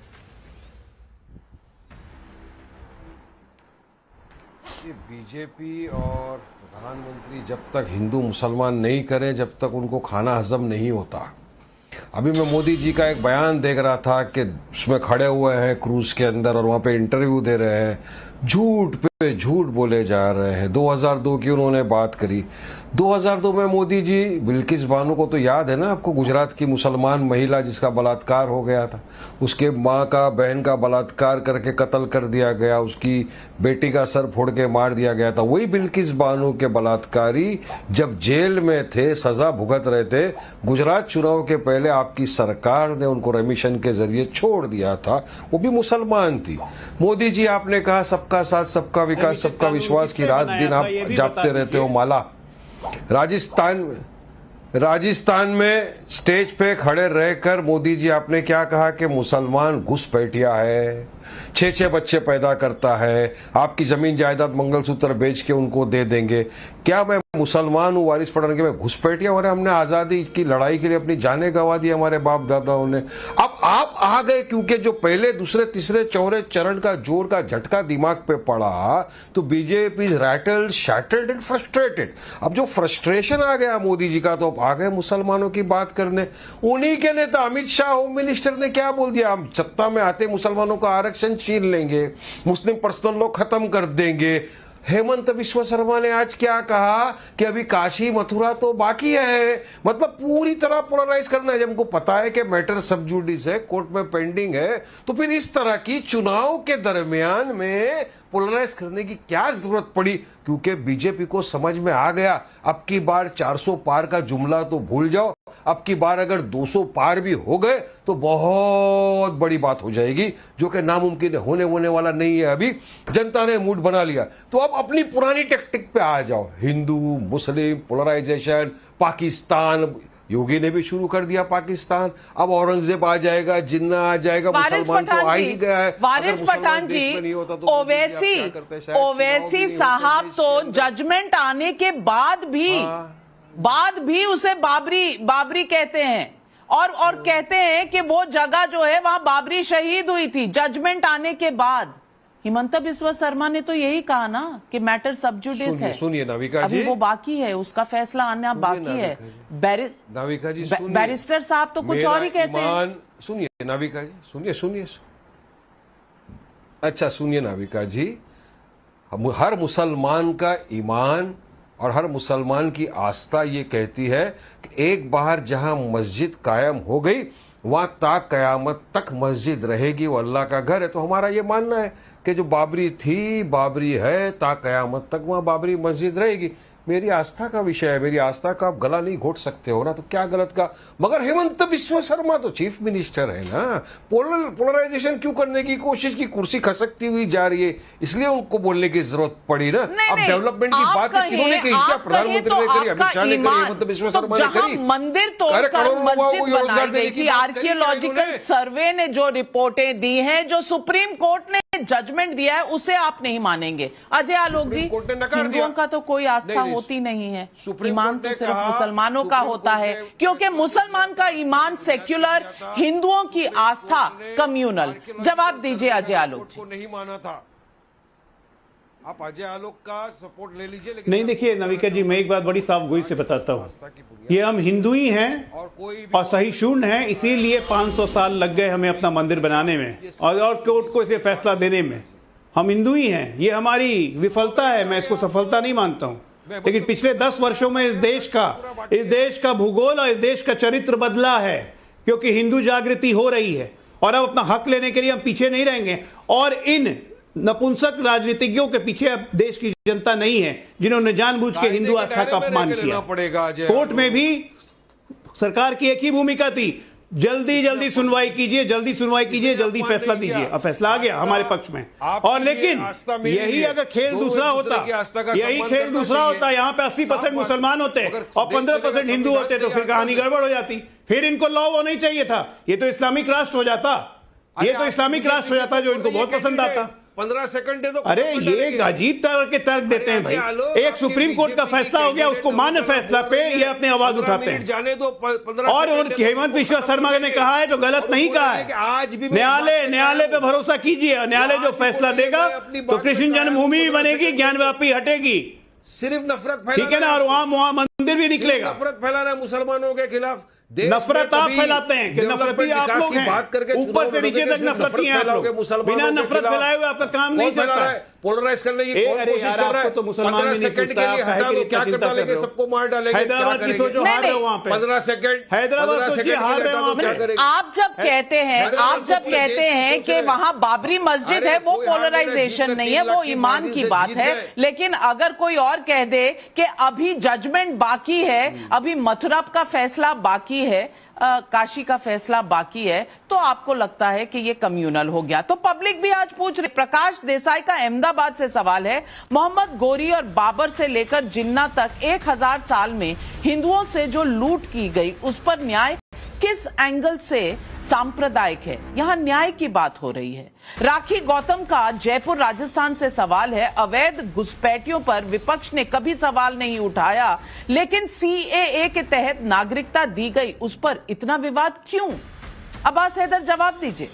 बीजेपी और प्रधानमंत्री जब तक हिंदू मुसलमान नहीं करें, जब तक उनको खाना हजम नहीं होता। अभी मैं मोदी जी का एक बयान देख रहा था कि उसमें खड़े हुए हैं क्रूज के अंदर और वहां पे इंटरव्यू दे रहे हैं, झूठ पे झूठ बोले जा रहे हैं। 2002 की उन्होंने बात करी। 2002 में मोदी जी, बिल्किस बानो को तो याद है ना आपको, गुजरात की मुसलमान महिला जिसका बलात्कार हो गया था, उसके माँ का बहन का बलात्कार करके कत्ल कर दिया गया, उसकी बेटी का सर फोड़ के मार दिया गया था। वही बिल्किस बानो के बलात्कारी जब जेल में थे, सजा भुगत रहे थे, गुजरात चुनाव के पहले आपकी सरकार ने उनको रेमिशन के जरिए छोड़ दिया था, वो भी मुसलमान थी। मोदी जी, आपने कहा सबका साथ सबका विकास सबका विश्वास की रात दिन आप जापते रहते हो माला। राजस्थान में स्टेज पे खड़े रहकर मोदी जी आपने क्या कहा कि मुसलमान घुसपैठिया है, 6 बच्चे पैदा करता है, आपकी जमीन जायदाद मंगलसूत्र बेच के उनको दे देंगे। क्या मैं मुसलमान हूँ वारिस पठान के मैं घुसपैठिया हो रहा? हमने आजादी की लड़ाई के लिए अपनी जानें गंवा दी हमारे बाप दादाओं ने। अब आप आ गए क्योंकि जो पहले दूसरे तीसरे चौथे चरण का जोर का झटका दिमाग पे पड़ा तो BJP is rattled, shattered and frustrated. अब जो फ्रस्ट्रेशन आ गया मोदी जी का, तो अब आ गए मुसलमानों की बात करने। उन्हीं के नेता अमित शाह होम मिनिस्टर ने क्या बोल दिया, हम सत्ता में आते मुसलमानों का आरक्षण छीन लेंगे, मुस्लिम पर्सनल लॉ खत्म कर देंगे। हेमंत बिस्वा शर्मा ने आज क्या कहा कि अभी काशी मथुरा तो बाकी है, मतलब पूरी तरह पोलराइज करना है। जब हमको पता है कि मैटर सब जुडिस है, कोर्ट में पेंडिंग है, तो फिर इस तरह की चुनाव के दरमियान में पोलराइज करने की क्या जरूरत पड़ी? क्योंकि बीजेपी को समझ में आ गया अब की बार 400 पार का जुमला तो भूल जाओ, अब की बार अगर 200 पार भी हो गए तो बहुत बड़ी बात हो जाएगी, जो कि नामुमकिन होने वाला नहीं है। अभी जनता ने मूड बना लिया, तो अब अपनी पुरानी टेक्टिक पे आ जाओ, हिंदू मुस्लिम पोलराइजेशन, पाकिस्तान, योगी ने भी शुरू कर दिया पाकिस्तान, अब औरंगजेब आ जाएगा, जिन्ना आ जाएगा, मुसलमान तो आ ही गया है। वारिस पठान जी, ओवैसी साहब तो जजमेंट आने के बाद भी उसे बाबरी कहते हैं और कहते हैं कि वो जगह जो है वहां बाबरी शहीद हुई थी, जजमेंट आने के बाद। हिमंत बिस्वा शर्मा ने तो यही कहा ना कि मैटर सब जुडिस है। सुनिए नाविका जी, अभी वो बाकी है, उसका फैसला आना बाकी है। नाविका जी बैरिस्टर साहब तो कुछ और ही कहते हैं। सुनिए नाविका जी, सुनिए। अच्छा सुनिए नाविका जी, हर मुसलमान का ईमान और हर मुसलमान की आस्था ये कहती है कि एक बार जहां मस्जिद कायम हो गई वहां ता कयामत तक मस्जिद रहेगी, वो अल्लाह का घर है। तो हमारा ये मानना है कि जो बाबरी थी, बाबरी है, ता कयामत तक वहां बाबरी मस्जिद रहेगी। मेरी आस्था का विषय है, मेरी आस्था का आप गला नहीं घोट सकते हो ना, तो क्या गलत का। मगर हेमंत बिस्वा शर्मा तो चीफ मिनिस्टर है ना, पोलराइजेशन क्यों करने की कोशिश की, कुर्सी खसकती हुई जा रही है, इसलिए उनको बोलने की जरूरत पड़ी ना। अब डेवलपमेंट की बात किन्होंने कही, क्या प्रधानमंत्री ने करी, अमित शाह ने करी, हेमंत बिस्वा शर्मा ने करी। मंदिर तोड़कर मस्जिद बनाई गई थी, आर्कियोलॉजिकल सर्वे ने जो रिपोर्टें दी हैं, जो सुप्रीम कोर्ट ने जजमेंट दिया है, उसे आप नहीं मानेंगे। अजय आलोक जी, हिंदुओं का तो कोई आस्था होती नहीं है, ईमान तो सिर्फ मुसलमानों का होता है, क्योंकि मुसलमान का ईमान सेक्युलर, हिंदुओं की आस्था कम्युनल। जवाब दीजिए अजय आलोक जी। नहीं माना था, आप अजय आलोक का सपोर्ट ले लीजिए, लेकिन नहीं। देखिए नाविका जी, मैं एक बात बड़ी साफ गोई से बताता हूँ, ये हम हिंदू ही हैं और सहिष्णु हैं, इसीलिए 500 साल लग गए हमें अपना मंदिर बनाने में और कोर्ट को इसे फैसला देने में। हम हिंदू ही हैं, ये हमारी विफलता है, मैं इसको सफलता नहीं मानता हूँ। लेकिन पिछले 10 वर्षों में इस देश का भूगोल और इस देश का चरित्र बदला है, क्योंकि हिंदू जागृति हो रही है और अब अपना हक लेने के लिए हम पीछे नहीं रहेंगे। और इन नपुंसक राजनीतिज्ञों के पीछे अब देश की जनता नहीं है, जिन्होंने जानबूझ के हिंदू आस्था का अपमान किया। कोर्ट में भी सरकार की एक ही भूमिका थी, जल्दी सुनवाई कीजिए, जल्दी फैसला दीजिए। अब फैसला आ गया हमारे पक्ष में। और लेकिन यही अगर खेल दूसरा होता, यहाँ पे 80% मुसलमान होते और 15% हिंदू होते, तो फिर कहानी गड़बड़ हो जाती, फिर इनको लॉ होना ही चाहिए था, ये तो इस्लामिक राष्ट्र हो जाता, जो इनको बहुत पसंद आता। 15 सेकंड दे दो। अरे ये अजीब तरह के तर्क देते हैं भाई। एक सुप्रीम कोर्ट का फैसला हो गया, उसको मान्य फैसला पे ये अपने आवाज उठाते हैं। जाने दो 15 और हेमंत बिस्वा शर्मा ने कहा है जो गलत नहीं कहा है। आज भी न्यायालय पे भरोसा कीजिए, न्यायालय जो फैसला देगा तो कृष्ण जन्मभूमि भी बनेगी, ज्ञानव्यापी हटेगी, सिर्फ नफरत ठीक है ना, और वहां मंदिर भी निकलेगा। नफरत फैलाना मुसलमानों के खिलाफ, नफरत आप फैलाते हैं कि नफरती आप लोग हैं, ऊपर से नीचे तक नफरती हैं आप लोग, बिना नफरत फैलाए हुए आपका काम नहीं चलता है। पोलराइज करने की कौन अरे कोशिश यार, कर रहा है? आपको तो मुसलमान 15 भी नहीं सेकंड के पूछता, लिए आप हटा काहे दो, की क्या चिंता करता कर लेंगे, रहे हो? सबको मार डालेंगे, हैदराबाद क्या की करेंगे? सोचो, हार रहे हो वहां पे। 15 सेकंड, हैदराबाद 15 सोचिए, सेकंड के हार लिए रहे हो हटा दो, वहां क्या पे। करेंगे? आप जब कहते हैं कि वहां बाबरी मस्जिद है, वो पोलराइजेशन नहीं है, वो ईमान की बात है। लेकिन अगर कोई और कह दे कि अभी जजमेंट बाकी है, अभी मथुरा का फैसला बाकी है, काशी का फैसला बाकी है, तो आपको लगता है कि ये कम्युनल हो गया। तो पब्लिक भी आज पूछ रही। प्रकाश देसाई का अहमदाबाद से सवाल है, मोहम्मद गोरी और बाबर से लेकर जिन्ना तक 1000 साल में हिंदुओं से जो लूट की गई, उस पर न्याय किस एंगल से सांप्रदायिक है? यहां न्याय की बात हो रही है। राखी गौतम का जयपुर राजस्थान से सवाल है, अवैध घुसपैठियों पर विपक्ष ने कभी सवाल नहीं उठाया, लेकिन सीएए के तहत नागरिकता दी गई, उस पर इतना विवाद क्यों? अब्बास हैदर जवाब दीजिए।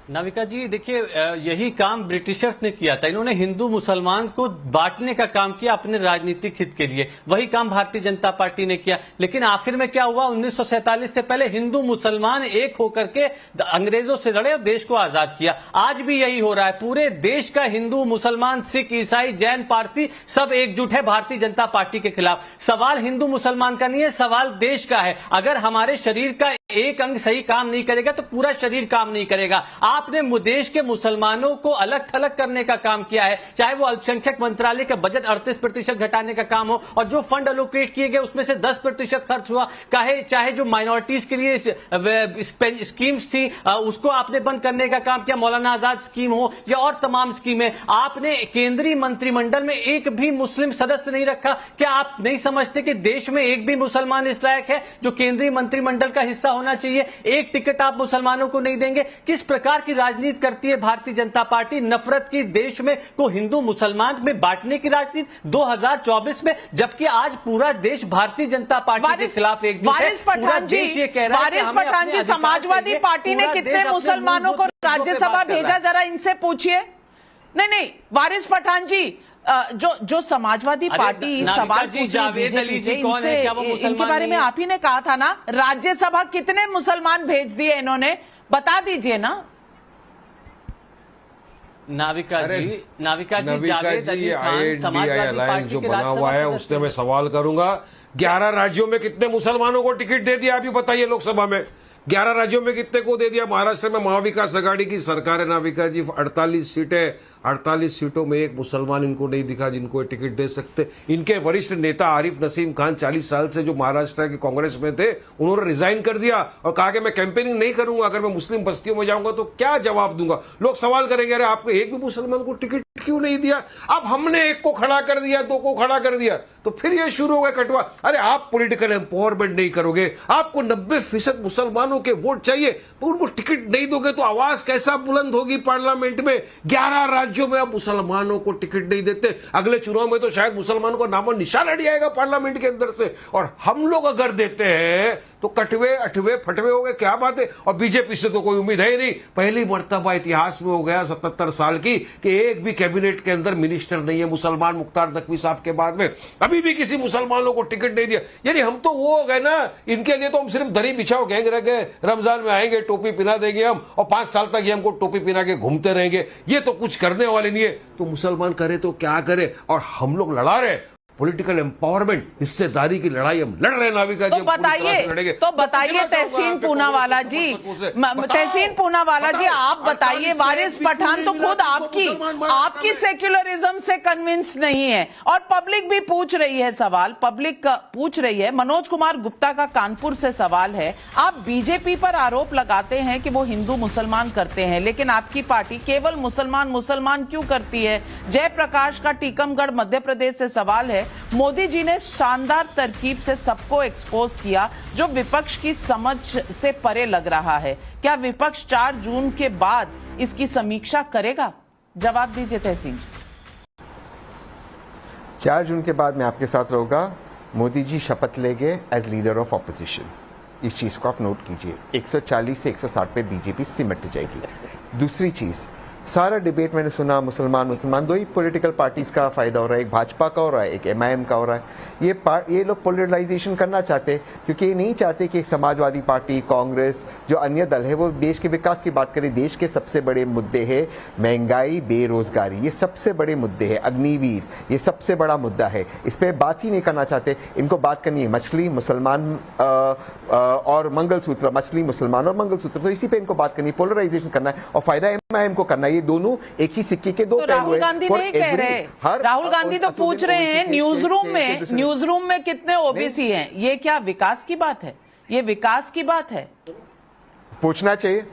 नाविका जी, देखिए, यही काम ब्रिटिशर्स ने किया था। इन्होंने हिंदू मुसलमान को बांटने का काम किया अपने राजनीतिक हित के लिए। वही काम भारतीय जनता पार्टी ने किया। लेकिन आखिर में क्या हुआ? 1947 से पहले हिंदू मुसलमान एक होकर के अंग्रेजों से लड़े और देश को आजाद किया। आज भी यही हो रहा है। पूरे देश का हिंदू, मुसलमान, सिख, ईसाई, जैन, पारसी सब एकजुट है भारतीय जनता पार्टी के खिलाफ। सवाल हिंदू मुसलमान का नहीं है, सवाल देश का है। अगर हमारे शरीर का एक अंग सही काम नहीं करेगा तो पूरा शरीर काम नहीं करेगा। आपने देश के मुसलमानों को अलग थलग करने का काम किया है, चाहे वो अल्पसंख्यक मंत्रालय का बजट 38% घटाने का काम हो, और जो फंड एलोकेट किए गए उसमें से 10% खर्च हुआ, चाहे जो माइनॉरिटीज के लिए स्कीम्स थी उसको आपने बंद करने का काम किया, मौलाना आजाद स्कीम हो या और तमाम स्कीमें। आपने केंद्रीय मंत्रिमंडल में एक भी मुस्लिम सदस्य नहीं रखा। क्या आप नहीं समझते कि देश में एक भी मुसलमान इस लायक है जो केंद्रीय मंत्रिमंडल का हिस्सा होना चाहिए? एक टिकट आप मुसलमानों को नहीं देंगे। किस प्रकार की राजनीति करती है भारतीय जनता पार्टी? नफरत की देश में को हिंदू मुसलमान में बांटने की राजनीति 2024 में, जबकि आज पूरा देश भारतीय जनता पार्टी के खिलाफ एकजुट है। पूरा देश ये कह रहा है कि हमें अपने अधिकार समाजवादी चाहिए। पार्टी ने पूरा कितने देश अपने मुसलमानों को मूलभूत मुद्दों पे राज्यसभा बात कर रहा भेजा? है। जरा इनसे पूछिए। नहीं, वारिस पठान जी, जो समाजवादी पार्टी सवाल पूछ रही बीजेपी से, इनके बारे में आप ही ने कहा था ना, राज्यसभा कितने मुसलमान भेज दिए इन्होंने, बता दीजिए ना। नाविका जी, ये INDI अलायंस जो बना हुआ है उसने मैं सवाल करूंगा, 11 राज्यों में कितने मुसलमानों को टिकट दे दिया? अभी बताइए लोकसभा में 11 राज्यों में कितने को दे दिया? महाराष्ट्र में महाविकास आघाड़ी की सरकार है नाविका जी, 48 सीटें, 48 सीटों में एक मुसलमान इनको नहीं दिखा जिनको टिकट दे सकते। इनके वरिष्ठ नेता आरिफ नसीम खान 40 साल से जो महाराष्ट्र की कांग्रेस में थे, उन्होंने रिजाइन कर दिया और कहा कि मैं कैंपेनिंग नहीं करूंगा, अगर मैं मुस्लिम बस्तियों में जाऊंगा तो क्या जवाब दूंगा? लोग सवाल करेंगे, अरे आपको एक भी मुसलमान को टिकट क्यों नहीं दिया? अब हमने एक को खड़ा कर दिया, 2 को खड़ा कर दिया, तो फिर ये शुरू हो गया कटवा। अरे आप पॉलिटिकल एम्पावरमेंट नहीं करोगे, आपको 90% मुसलमानों के वोट चाहिए, तो उनको टिकट नहीं दोगे तो आवाज कैसा बुलंद होगी पार्लियामेंट में? 11 राज्यों में अब मुसलमानों को टिकट नहीं देते। अगले चुनाव में तो शायद मुसलमानों को नामो निशान हट जाएगा पार्लियामेंट के अंदर से, और हम लोग अगर देते हैं तो कटवे अठवे फटवे हो गए। क्या बात है? और बीजेपी से तो कोई उम्मीद है ही नहीं। पहली मर्तबा इतिहास में हो गया 77 साल की कि एक भी कैबिनेट के अंदर मिनिस्टर नहीं है मुसलमान, मुख्तार नकवी साहब के बाद में अभी भी किसी मुसलमानों को टिकट नहीं दिया। यानी हम तो वो हो गए ना, इनके लिए तो हम सिर्फ दरी बिछाओ गैंग रह गए, रमजान में आएंगे टोपी पिना देंगे हम, और 5 साल तक ये हमको टोपी पिना के घूमते रहेंगे। ये तो कुछ करने वाले नहीं है। तो मुसलमान करे तो क्या करे? और हम लोग लड़ा रहे पॉलिटिकल एम्पावरमेंट, हिस्सेदारी की लड़ाई हम लड़ रहे नाविका जी। तो बताइए तहसीन पूनावाला जी, तहसीन पूनावाला जी, आप बताइए, वारिस पठान तो खुद आपकी सेक्युलरिज्म से कन्विंस नहीं है, और पब्लिक भी पूछ रही है सवाल, पब्लिक पूछ रही है। मनोज कुमार गुप्ता का कानपुर से सवाल है, आप बीजेपी पर आरोप लगाते हैं कि वो हिंदू मुसलमान करते हैं, लेकिन आपकी पार्टी केवल मुसलमान क्यों करती है? जयप्रकाश का टीकमगढ़ मध्य प्रदेश से सवाल है, मोदी जी ने शानदार तरकीब से सबको एक्सपोज किया जो विपक्ष की समझ से परे लग रहा है, क्या विपक्ष 4 जून के बाद इसकी समीक्षा करेगा? जवाब दीजिए तहसीन। 4 जून के बाद मैं आपके साथ रहूंगा। मोदी जी शपथ लेंगे एज लीडर ऑफ ऑपोजिशन, इस चीज को आप नोट कीजिए। 140 से 160 पे बीजेपी सिमट जाएगी। दूसरी चीज, सारा डिबेट मैंने सुना, मुसलमान दो ही पॉलिटिकल पार्टीज का फायदा हो रहा है, एक भाजपा का हो रहा है, एक MIM का हो रहा है। ये लोग पोलराइजेशन करना चाहते हैं क्योंकि ये नहीं चाहते कि समाजवादी पार्टी, कांग्रेस, जो अन्य दल है वो देश के विकास की बात करें। देश के सबसे बड़े मुद्दे है महंगाई, बेरोजगारी, ये सबसे बड़े मुद्दे हैं। अग्निवीर ये सबसे बड़ा मुद्दा है, इस पर बात ही नहीं करना चाहते। इनको बात करनी है मछली, मुसलमान और मंगलसूत्र, मछली, मुसलमान और मंगलसूत्र, तो इसी पे इनको बात करनी है, पोलराइजेशन करना है और फायदा MIM को करना है। ये दोनों एक ही सिक्के के दो पहलू हैं। राहुल गांधी नहीं कह रहे, राहुल गांधी तो पूछ रहे हैं न्यूज़रूम में कितने OBC हैं। ये क्या विकास की बात है? ये विकास की बात है, पूछना चाहिए,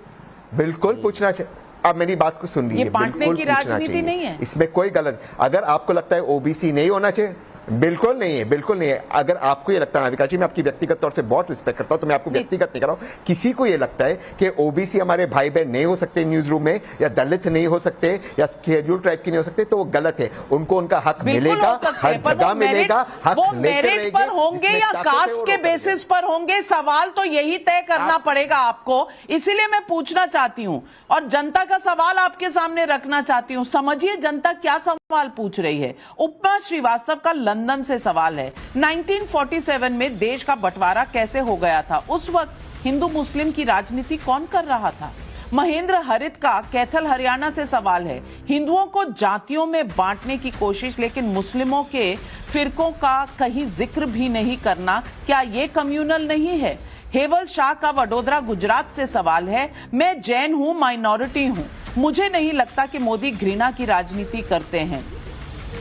बिल्कुल पूछना चाहिए। अब मेरी बात को सुन लीजिए, बांटने की राजनीति नहीं है, इसमें कोई गलत। अगर आपको लगता है OBC नहीं होना चाहिए, बिल्कुल नहीं है, बिल्कुल नहीं है। अगर आपको ये लगता है, नाविका जी मैं आपकी व्यक्तिगत तौर से बहुत रिस्पेक्ट करता हूं, तो मैं आपको व्यक्तिगत नहीं कर रहा हूं, किसी को ये लगता है कि OBC हमारे भाई बहन नहीं हो सकते न्यूज रूम में, या दलित नहीं हो सकते, या शेड्यूल ट्राइब की नहीं हो सकते, तो वो गलत है। उनको उनका हक मिलेगा, हर जगह मिलेगा, हक वो मेरिट पर होंगे या कास्ट के बेसिस पर होंगे, सवाल तो यही तय करना पड़ेगा आपको। इसीलिए मैं पूछना चाहती हूं और जनता का सवाल आपके सामने रखना चाहती हूं। समझिए जनता क्या सवाल पूछ रही है। उपमा श्रीवास्तव का लंदन से सवाल है, 1947 में देश का बंटवारा कैसे हो गया था? उस वक्त हिंदू मुस्लिम की राजनीति कौन कर रहा था? महेंद्र हरित का कैथल हरियाणा से सवाल है, हिंदुओं को जातियों में बांटने की कोशिश लेकिन मुस्लिमों के फिरकों का कहीं जिक्र भी नहीं करना, क्या ये कम्युनल नहीं है? हेवल शाह का वडोदरा गुजरात से सवाल है, मैं जैन हूं, माइनॉरिटी हूं, मुझे नहीं लगता कि मोदी घृणा की राजनीति करते हैं।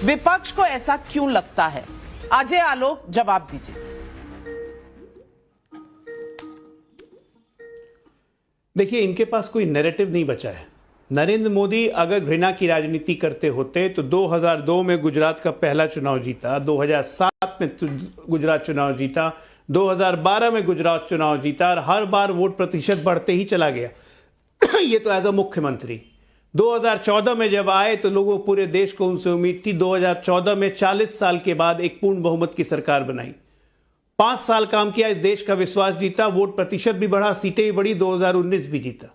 विपक्ष को ऐसा क्यों लगता है? अजय आलोक जवाब दीजिए। देखिए, इनके पास कोई नैरेटिव नहीं बचा है। नरेंद्र मोदी अगर घृणा की राजनीति करते होते तो 2002 में गुजरात का पहला चुनाव जीता, 2007 में गुजरात चुनाव जीता, 2012 में गुजरात चुनाव जीता और हर बार वोट प्रतिशत बढ़ते ही चला गया। ये तो एज अ मुख्यमंत्री 2014 में जब आए तो लोगों पूरे देश को उनसे उम्मीद थी। 2014 में 40 साल के बाद एक पूर्ण बहुमत की सरकार बनाई, 5 साल काम किया, इस देश का विश्वास जीता, वोट प्रतिशत भी बढ़ा, सीटें भी बढ़ी, 2019 भी जीता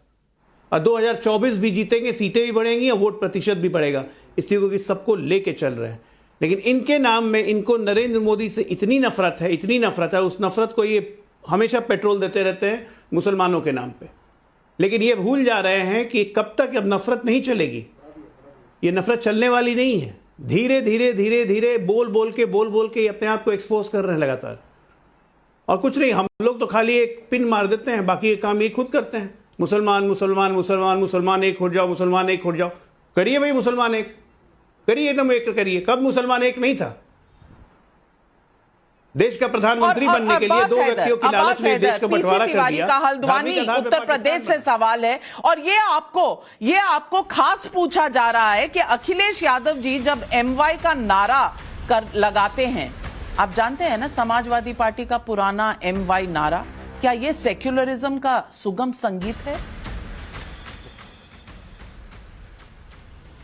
और 2024 भी जीतेंगे, सीटें भी बढ़ेंगी और वोट प्रतिशत भी बढ़ेगा, इसलिए क्योंकि सबको लेके चल रहे हैं। लेकिन इनके नाम में इनको नरेंद्र मोदी से इतनी नफरत है, इतनी नफरत है, उस नफरत को ये हमेशा पेट्रोल देते रहते हैं मुसलमानों के नाम पे। लेकिन ये भूल जा रहे हैं कि कब तक अब नफरत नहीं चलेगी, ये नफरत चलने वाली नहीं है। धीरे धीरे धीरे धीरे बोल बोल के ये अपने आप को एक्सपोज कर रहे हैं लगातार, और कुछ नहीं, हम लोग तो खाली एक पिन मार देते हैं, बाकी ये काम ये खुद करते हैं। मुसलमान मुसलमान मुसलमान मुसलमान एक हो जाओ, मुसलमान एक हो जाओ, करिए भाई, मुसलमान एक करिए, एकदम एक करिए। कब मुसलमान एक नहीं था? देश का प्रधानमंत्री बनने के लिए 2 व्यक्तियों की लालच में देश का बंटवारा कर दिया। का हल्द्वानी उत्तर प्रदेश से सवाल है और ये आपको खास पूछा जा रहा है कि अखिलेश यादव जी जब MY का नारा लगाते हैं, आप जानते हैं ना समाजवादी पार्टी का पुराना MY नारा, क्या ये सेक्युलरिज्म का सुगम संगीत है?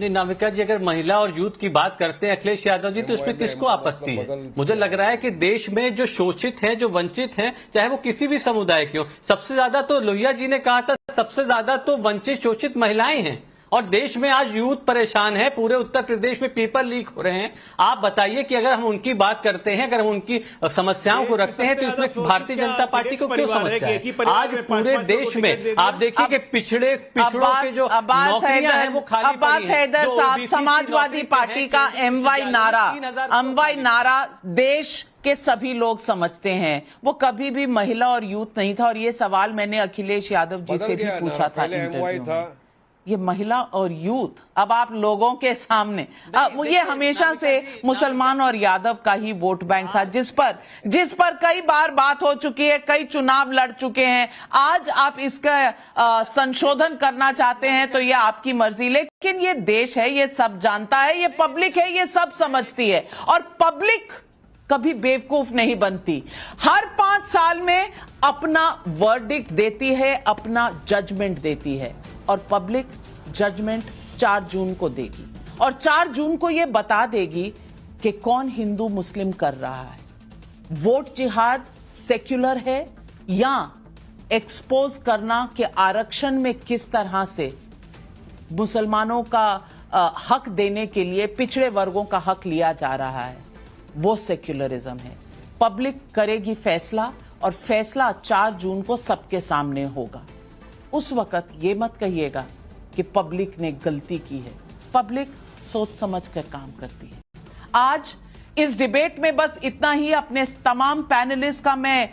नहीं नाविका जी, अगर महिला और यूथ की बात करते हैं अखिलेश यादव जी, तो इसमें किसको आपत्ति है? मुझे लग रहा है कि देश में जो शोषित है, जो वंचित है, चाहे वो किसी भी समुदाय के हो, सबसे ज्यादा तो लोहिया जी ने कहा था, सबसे ज्यादा तो वंचित शोषित महिलाएं हैं। और देश में आज यूथ परेशान है, पूरे उत्तर प्रदेश में पेपर लीक हो रहे हैं। आप बताइए कि अगर हम उनकी बात करते हैं, अगर हम उनकी समस्याओं को रखते हैं, तो इसमें भारतीय जनता पार्टी को क्यों समस्या है? आज पूरे देश में आप देखिए कि पिछड़ों के जो नौकरियां हैं वो खाली पड़ी हैं। हैदर साहब, समाजवादी पार्टी का MY नारा देश के सभी लोग समझते हैं, वो कभी भी महिला और यूथ नहीं था। और ये सवाल मैंने अखिलेश यादव जी से भी पूछा था इंटरव्यू में। ये महिला और यूथ अब आप लोगों के सामने, ये हमेशा से मुसलमान और यादव का ही वोट बैंक था, जिस पर कई बार बात हो चुकी है, कई चुनाव लड़ चुके हैं। आज आप इसका संशोधन करना चाहते हैं तो ये आपकी मर्जी, लेकिन ये देश है, ये सब जानता है, ये पब्लिक है, ये सब समझती है और पब्लिक कभी बेवकूफ नहीं बनती। हर 5 साल में अपना वर्डिक्ट देती है, अपना जजमेंट देती है और पब्लिक जजमेंट 4 जून को देगी और 4 जून को यह बता देगी कि कौन हिंदू मुस्लिम कर रहा है। वोट जिहाद सेक्युलर है या एक्सपोज करना कि आरक्षण में किस तरह से मुसलमानों का हक देने के लिए पिछड़े वर्गों का हक लिया जा रहा है, वो सेक्युलरिज्म है। पब्लिक करेगी फैसला और फैसला 4 जून को सबके सामने होगा। उस वक्त ये मत कहिएगा कि पब्लिक ने गलती की है। पब्लिक सोच समझ कर काम करती है। आज इस डिबेट में बस इतना ही। अपने तमाम पैनलिस्ट का मैं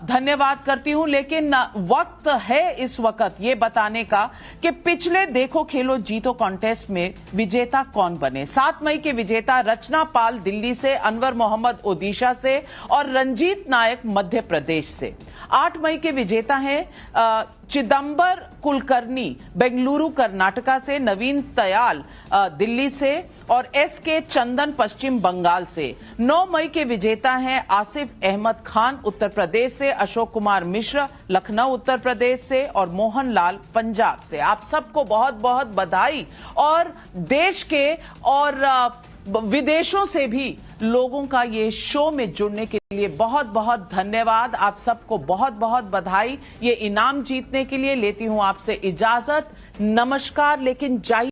धन्यवाद करती हूं, लेकिन वक्त है इस वक्त ये बताने का कि पिछले देखो खेलो जीतो कॉन्टेस्ट में विजेता कौन बने। 7 मई के विजेता रचना पाल दिल्ली से, अनवर मोहम्मद ओडिशा से और रंजीत नायक मध्य प्रदेश से। 8 मई के विजेता हैं चिदंबर कुलकर्णी बेंगलुरु कर्नाटका से, नवीन तयाल दिल्ली से और एसके चंदन पश्चिम बंगाल से। 9 मई के विजेता हैं आसिफ अहमद खान उत्तर प्रदेश से, अशोक कुमार मिश्र लखनऊ उत्तर प्रदेश से और मोहन लाल पंजाब से। आप सबको बहुत बहुत बधाई और देश के और विदेशों से भी लोगों का ये शो में जुड़ने के लिए बहुत बहुत धन्यवाद। आप सबको बहुत बहुत बधाई। ये इनाम जीतने के लिए लेती हूं आपसे इजाजत। नमस्कार। लेकिन जाइए